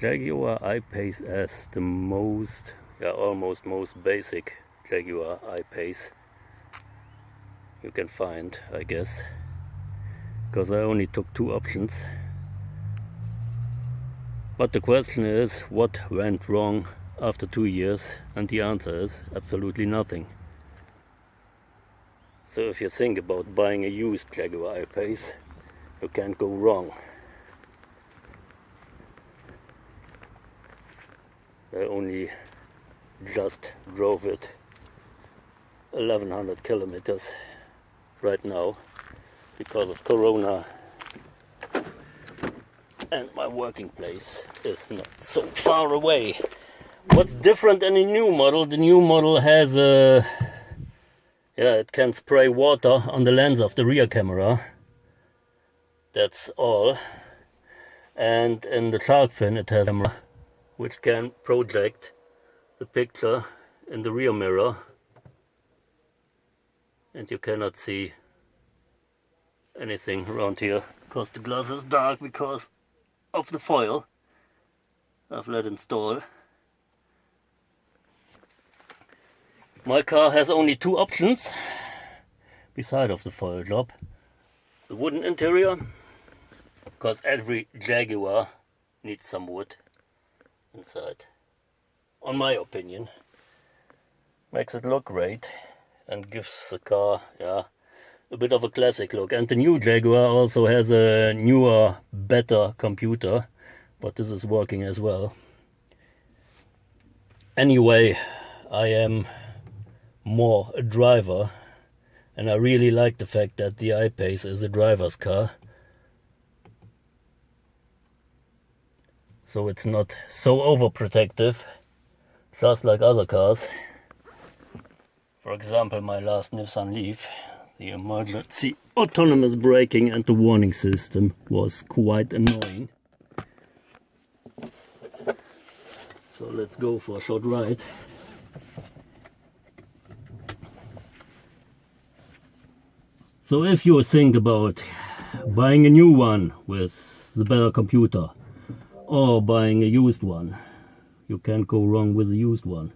Jaguar I Pace S, the most, almost most basic Jaguar I Pace you can find, I guess, because I only took 2 options. But the question is, what went wrong after 2 years? And the answer is absolutely nothing. So if you think about buying a used Jaguar I Pace, you can't go wrong. I only just drove it 1100 kilometers right now because of Corona, and my working place is not so far away. What's different in the new model? The new model has a, it can spray water on the lens of the rear camera. That's all. And in the shark fin it has a camera which can project the picture in the rear mirror, and you cannot see anything around here because the glass is dark because of the foil I've let install. My car has only 2 options beside of the foil job: the wooden interior, because every Jaguar needs some wood inside, on my opinion. Makes it look great and gives the car a bit of a classic look. And the new Jaguar also has a newer, better computer, but this is working as well. Anyway, I am more a driver, and I really like the fact that the I Pace is a driver's car. So it's not so overprotective, just like other cars. For example, my last Nissan Leaf, the emergency autonomous braking and the warning system was quite annoying. So let's go for a short ride. So if you think about buying a new one with the better computer, or buying a used one, you can't go wrong with a used one.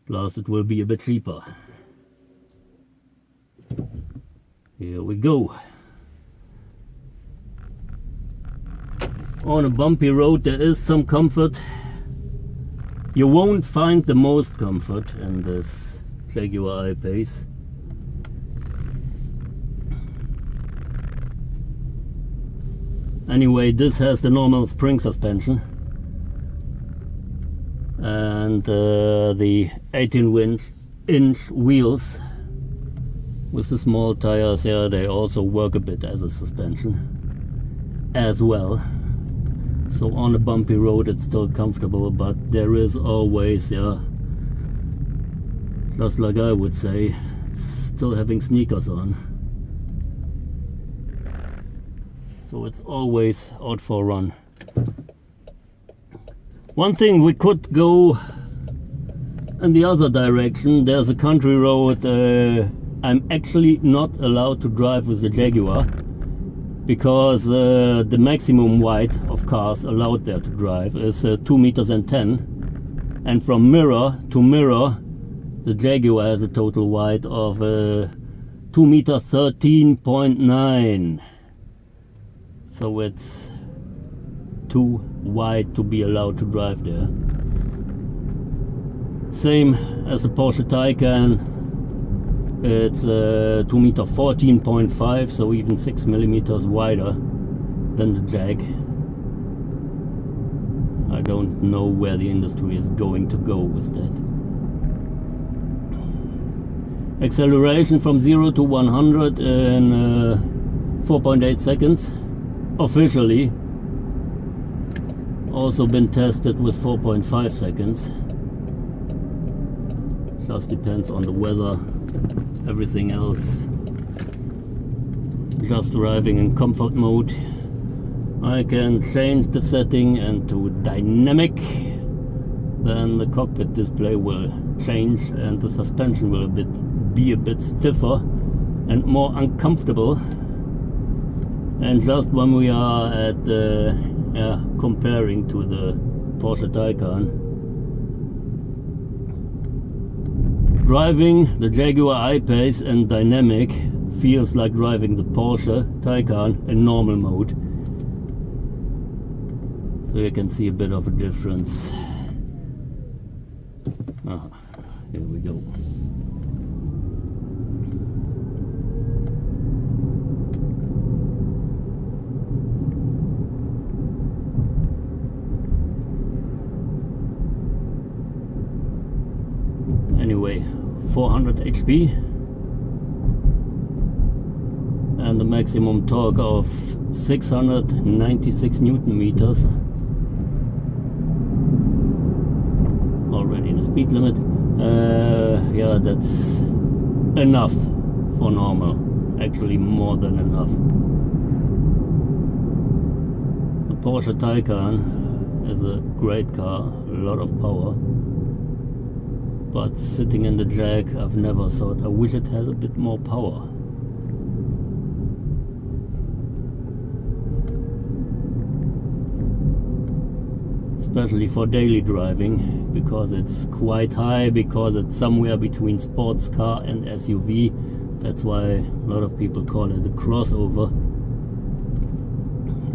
Plus it will be a bit cheaper. Here we go. On a bumpy road there is some comfort. You won't find the most comfort in this Jaguar I Pace. Anyway, this has the normal spring suspension, and the 18-inch wheels with the small tires here, they also work a bit as a suspension as well. So on a bumpy road it's still comfortable, but there is always, just like I would say, still having sneakers on. So it's always out for a run. One thing, we could go in the other direction. There's a country road I'm actually not allowed to drive with the Jaguar, because the maximum height of cars allowed there to drive is 2 meters and 10, and from mirror to mirror the Jaguar has a total height of 2 meters 13.9. So it's too wide to be allowed to drive there. Same as the Porsche Taycan. It's 2 meter 14.5, so even 6 millimeters wider than the Jag. I don't know where the industry is going to go with that. Acceleration from 0 to 100 in 4.8 seconds. Officially. Also been tested with 4.5 seconds. Just depends on the weather. Everything else, just driving in comfort mode. I can change the setting into dynamic, then the cockpit display will change and the suspension will be a bit stiffer and more uncomfortable. And just when we are at comparing to the Porsche Taycan. Driving the Jaguar I Pace in dynamic feels like driving the Porsche Taycan in normal mode. So you can see a bit of a difference. Here we go. Anyway, 400 HP and a maximum torque of 696 Newton meters. Already in the speed limit. Yeah, that's enough for normal. Actually, more than enough. The Porsche Taycan is a great car, a lot of power. But sitting in the Jag, I've never thought, I wish it had a bit more power. Especially for daily driving, because it's quite high, because it's somewhere between sports car and SUV. That's why a lot of people call it a crossover.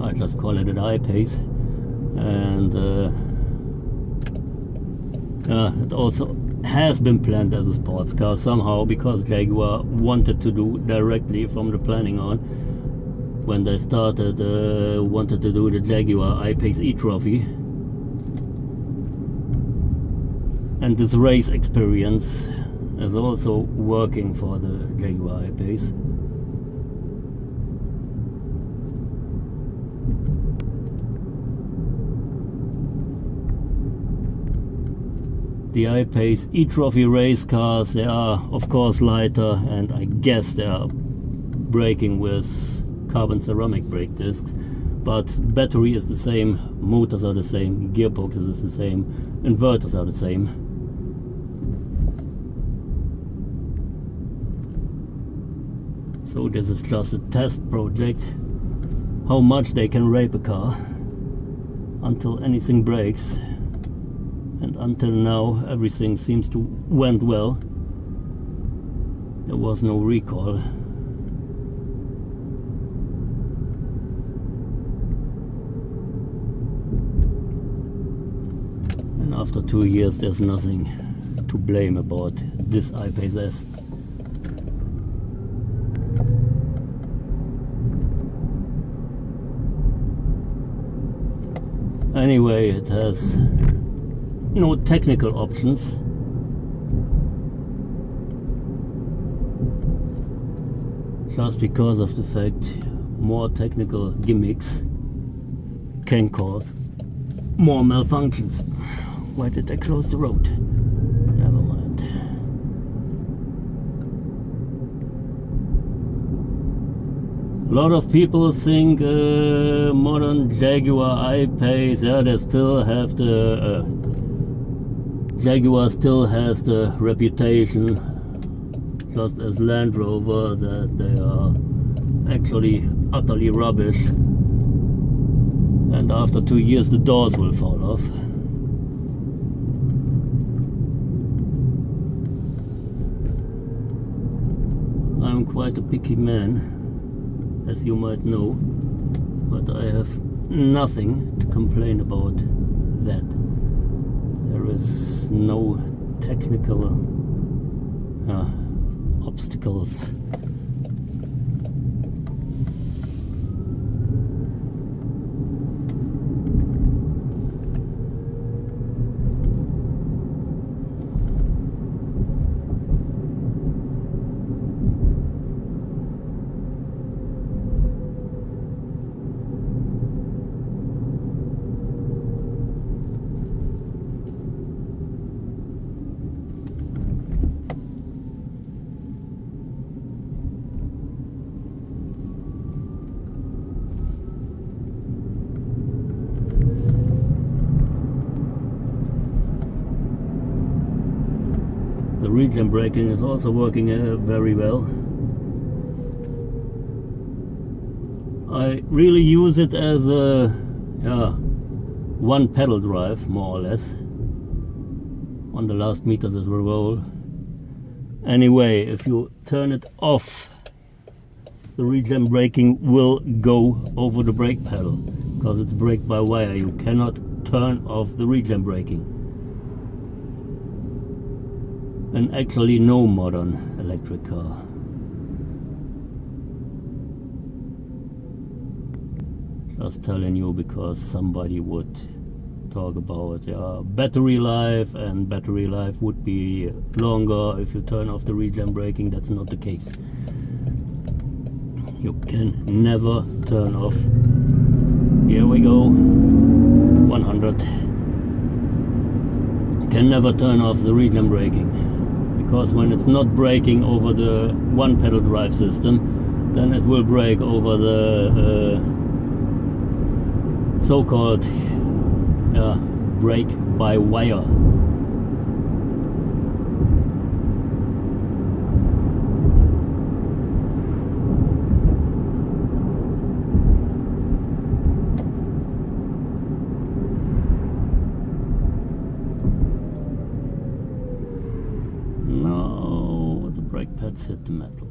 I just call it an I-Pace. And it also has been planned as a sports car somehow, because Jaguar wanted to do directly from the planning on, when they started, wanted to do the Jaguar I Pace e-trophy. And this race experience is also working for the Jaguar I Pace. The I Pace e-trophy race cars, they are of course lighter, and I guess they are braking with carbon ceramic brake discs, but battery is the same, motors are the same, gearboxes is the same, inverters are the same. So this is just a test project, how much they can rape a car until anything breaks. And until now everything seems to went well. There was no recall. And after 2 years there's nothing to blame about this I Pace S. Anyway, it has no technical options. Just because of the fact more technical gimmicks can cause more malfunctions. Why did I close the road? Never mind. A lot of people think modern Jaguar I Pace, yeah, they still have the Jaguar still has the reputation, just as Land Rover, that they are actually utterly rubbish, and after 2 years the doors will fall off. I'm quite a picky man, as you might know, but I have nothing to complain about that. There is no technical obstacles. The Regenerative Braking is also working very well. I really use it as a one pedal drive, more or less. On the last meters it will roll. Anyway, if you turn it off, the regen braking will go over the brake pedal, because it's brake by wire. You cannot turn off the regen braking. And actually no modern electric car. Just telling you because somebody would talk about battery life, and battery life would be longer if you turn off the regen braking. That's not the case. You can never turn off. Here we go. 100. You can never turn off the regen braking, because when it's not braking over the one pedal drive system, then it will brake over the so-called brake by wire. Now the brake pads hit the metal.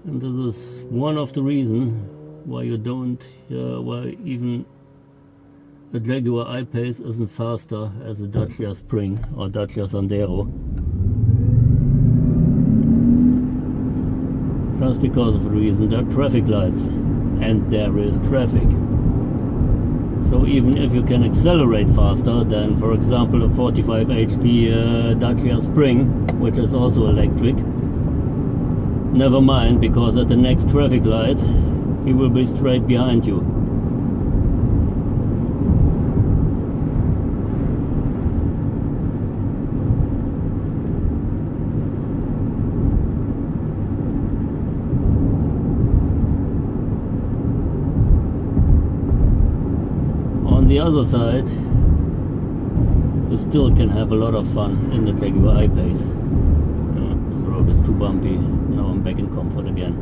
And this is one of the reasons why you don't, why even a Jaguar I Pace isn't faster as a Dacia Spring or Dacia Sandero. Just because of the reason there are traffic lights, and there is traffic. So even if you can accelerate faster than, for example, a 45 HP Dacia Spring, which is also electric, never mind, because at the next traffic light he will be straight behind you. On the other side, you still can have a lot of fun in the Jaguar I Pace. This road is too bumpy. Now I'm back in comfort again.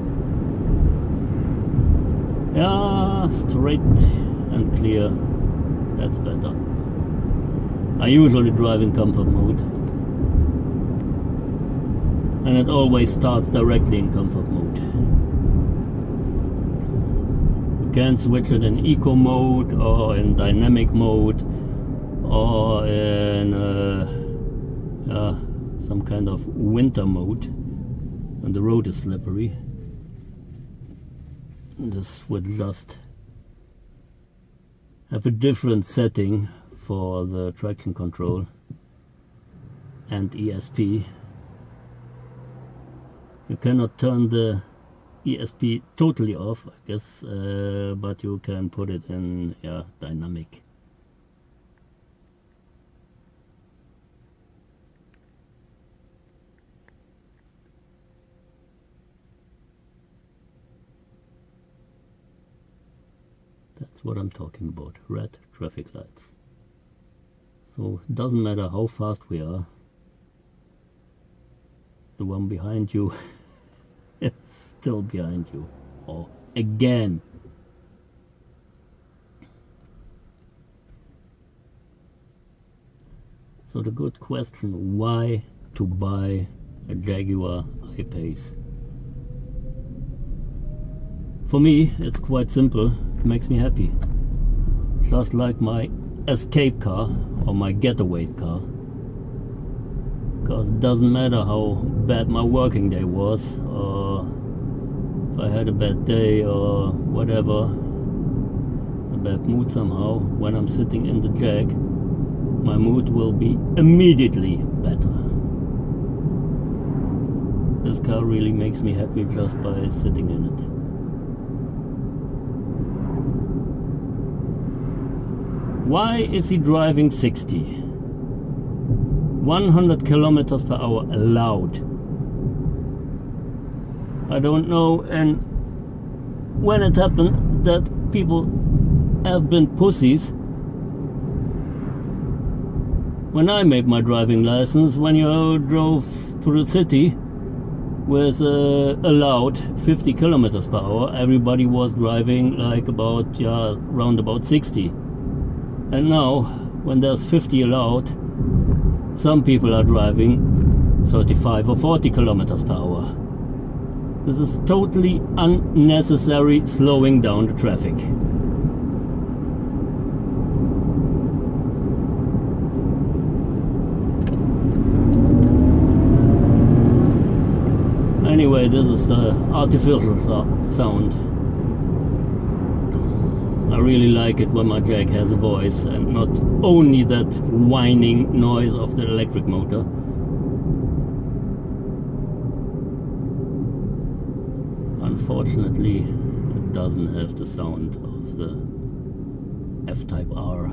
Yeah, straight and clear. That's better. I usually drive in comfort mode, and it always starts directly in comfort mode. You can switch it in eco mode or in dynamic mode or in some kind of winter mode when the road is slippery. This would just have a different setting for the traction control and ESP. You cannot turn the ESP totally off, I guess, but you can put it in dynamic. That's what I'm talking about, red traffic lights. So it doesn't matter how fast we are, the one behind you is still behind you, or again. So the good question, why to buy a Jaguar I Pace? For me, it's quite simple. It makes me happy. Just like my escape car or my getaway car. Because it doesn't matter how bad my working day was, or if I had a bad day or whatever, a bad mood somehow, when I'm sitting in the Jag, my mood will be immediately better. This car really makes me happy just by sitting in it. Why is he driving 60? 100 kilometers per hour allowed. I don't know, and when it happened that people have been pussies. When I made my driving license, when you drove to the city, with allowed 50 kilometers per hour, everybody was driving like about, yeah, round about 60. And now, when there's 50 allowed, some people are driving 35 or 40 kilometers per hour. This is totally unnecessary slowing down the traffic. Anyway, this is the artificial sound. I really like it when my Jag has a voice and not only that whining noise of the electric motor. Unfortunately, it doesn't have the sound of the F-Type R.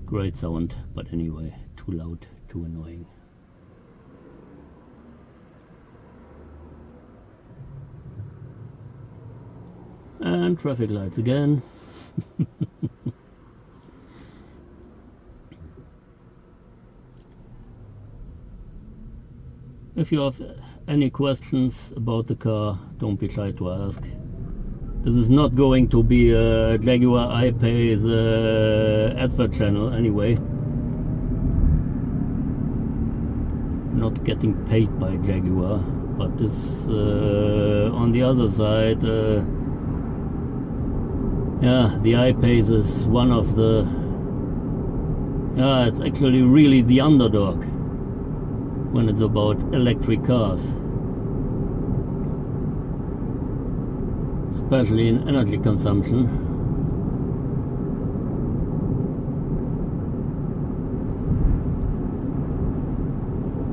Great sound, but anyway, too loud, too annoying. And traffic lights again. If you have any questions about the car, don't be shy to ask. This is not going to be a Jaguar I Pace advert channel anyway. Not getting paid by Jaguar, but this on the other side, yeah, the I Pace is one of the, yeah, it's actually really the underdog when it's about electric cars, especially in energy consumption.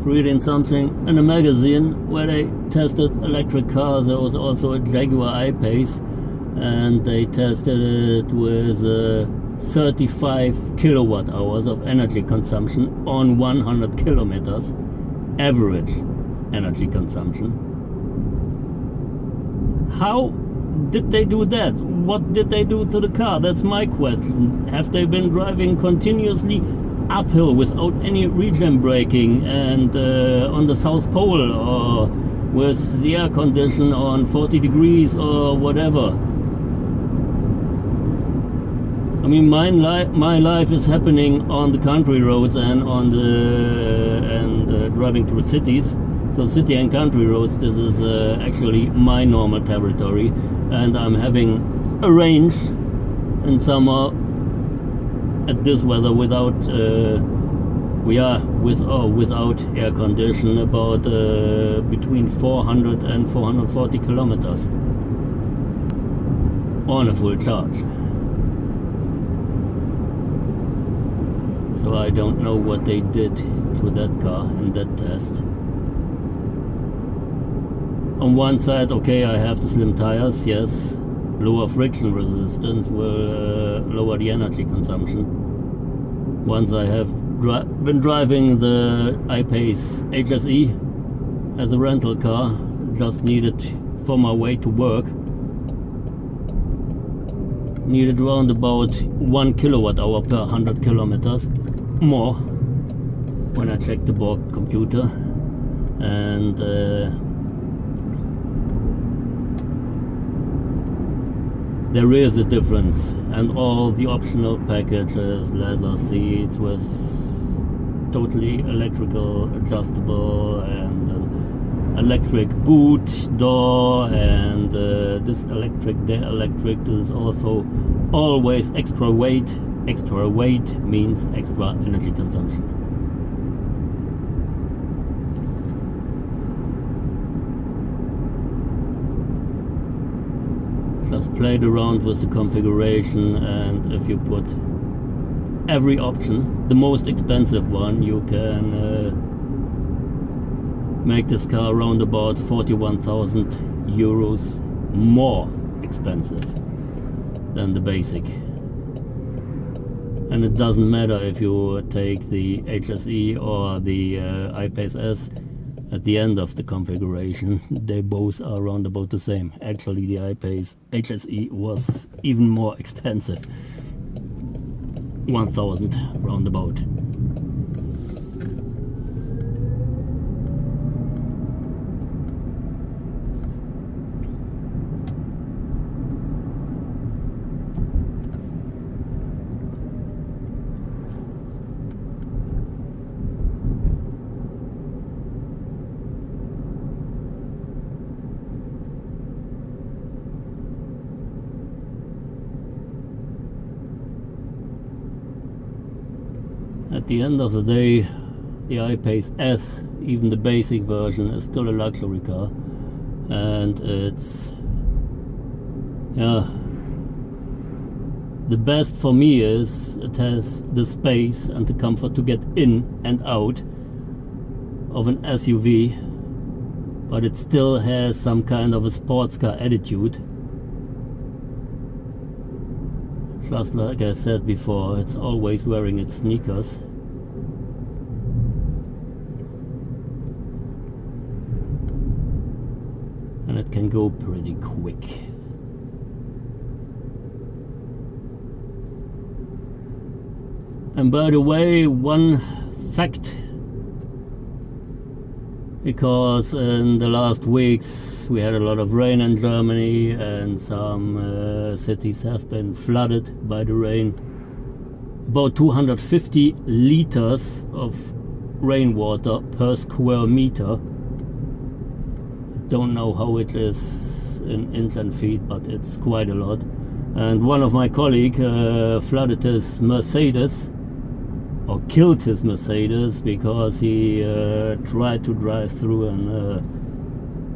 Reading something in a magazine where they tested electric cars. There was also a Jaguar I Pace, and they tested it with 35 kilowatt hours of energy consumption on 100 kilometers average energy consumption. How did they do that? What did they do to the car? That's my question. Have they been driving continuously uphill without any regen braking and on the South Pole, or with the air condition on 40 degrees or whatever? I mean, my life is happening on the country roads and on the driving through cities. So city and country roads, this is actually my normal territory, and I'm having a range in summer at this weather without without air condition, about between 400 and 440 kilometers on a full charge. So I don't know what they did to that car in that test. On one side, okay, I have the slim tires, yes. Lower friction resistance will lower the energy consumption. Once I have been driving the I Pace HSE as a rental car, just needed for my way to work, needed around about 1 kilowatt hour per 100 kilometers more when I checked the board computer, and there is a difference, and all the optional packages, leather seats with totally electrical adjustable, and electric boot door, and this electric, there electric. This is also always extra weight. Extra weight means extra energy consumption. Just played around with the configuration, and if you put every option, the most expensive one, you can make this car around about 41,000 euros more expensive than the basic. And it doesn't matter if you take the HSE or the I Pace S. At the end of the configuration, they both are around about the same. Actually, the I Pace HSE was even more expensive. 1000 roundabout. At the end of the day, the I Pace S, even the basic version, is still a luxury car, and it's, yeah, the best for me is it has the space and the comfort to get in and out of an SUV, but it still has some kind of a sports car attitude. Just like I said before, it's always wearing its sneakers. And it can go pretty quick. And by the way, one fact, because in the last weeks we had a lot of rain in Germany, and some cities have been flooded by the rain. About 250 liters of rainwater per square meter. Don't know how it is in inland feet, but it's quite a lot. And one of my colleagues flooded his Mercedes, or killed his Mercedes, because he tried to drive through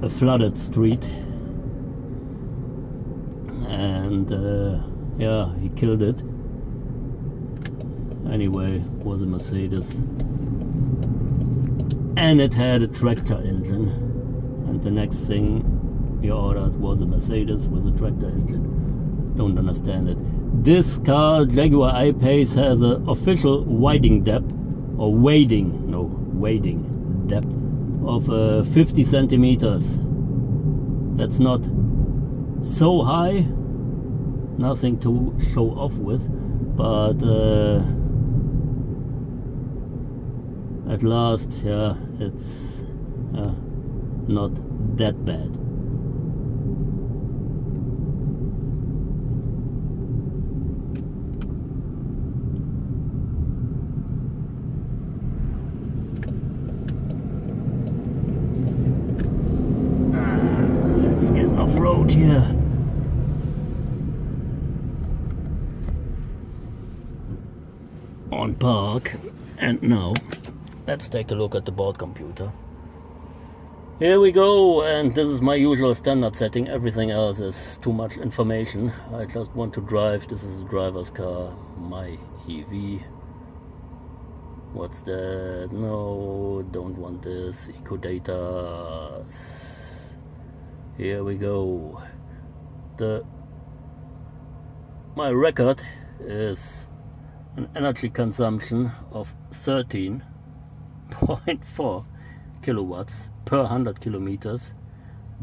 a flooded street, and yeah, he killed it. Anyway, it was a Mercedes, and it had a tractor engine, and the next thing he ordered was a Mercedes with a tractor engine. Don't understand it. This car, Jaguar I Pace, has an official wading depth, or wading depth of 50 centimeters. That's not so high, nothing to show off with, but at last, yeah, it's not that bad. Let's get off-road here. On park, and now let's take a look at the board computer. Here we go, and this is my usual standard setting. Everything else is too much information. I just want to drive. This is a driver's car, my EV. What's that? No, don't want this. Eco data. Here we go. My record is an energy consumption of 13.4 kilowatts per 100 kilometers.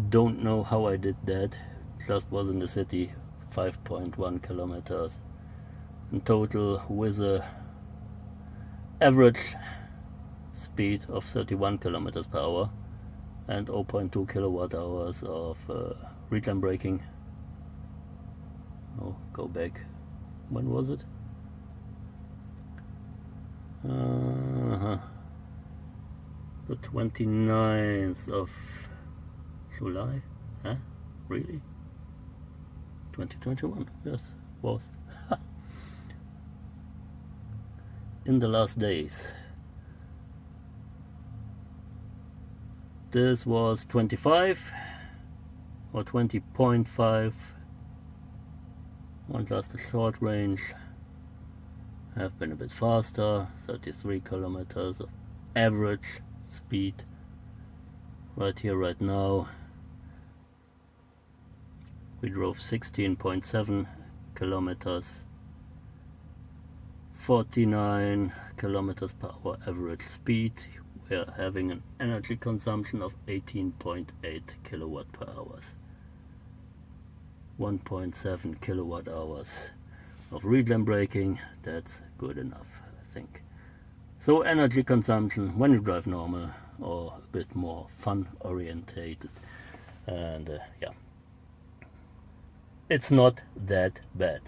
Don't know how I did that. Just was in the city 5.1 kilometers in total, with a average speed of 31 kilometers per hour and 0.2 kilowatt hours of regenerative braking. Oh, go back. When was it? The 29th of July? Huh? Really? 2021? Yes, was. In the last days. This was 25 or 20.5 on just a short range. Have been a bit faster, 33 kilometers of average speed right here, right now. We drove 16.7 kilometers, 49 kilometers per hour average speed. We are having an energy consumption of 18.8 kilowatt per hours, 1.7 kilowatt hours of regen braking, that's good enough, I think. So energy consumption when you drive normal or a bit more fun orientated, and yeah, it's not that bad.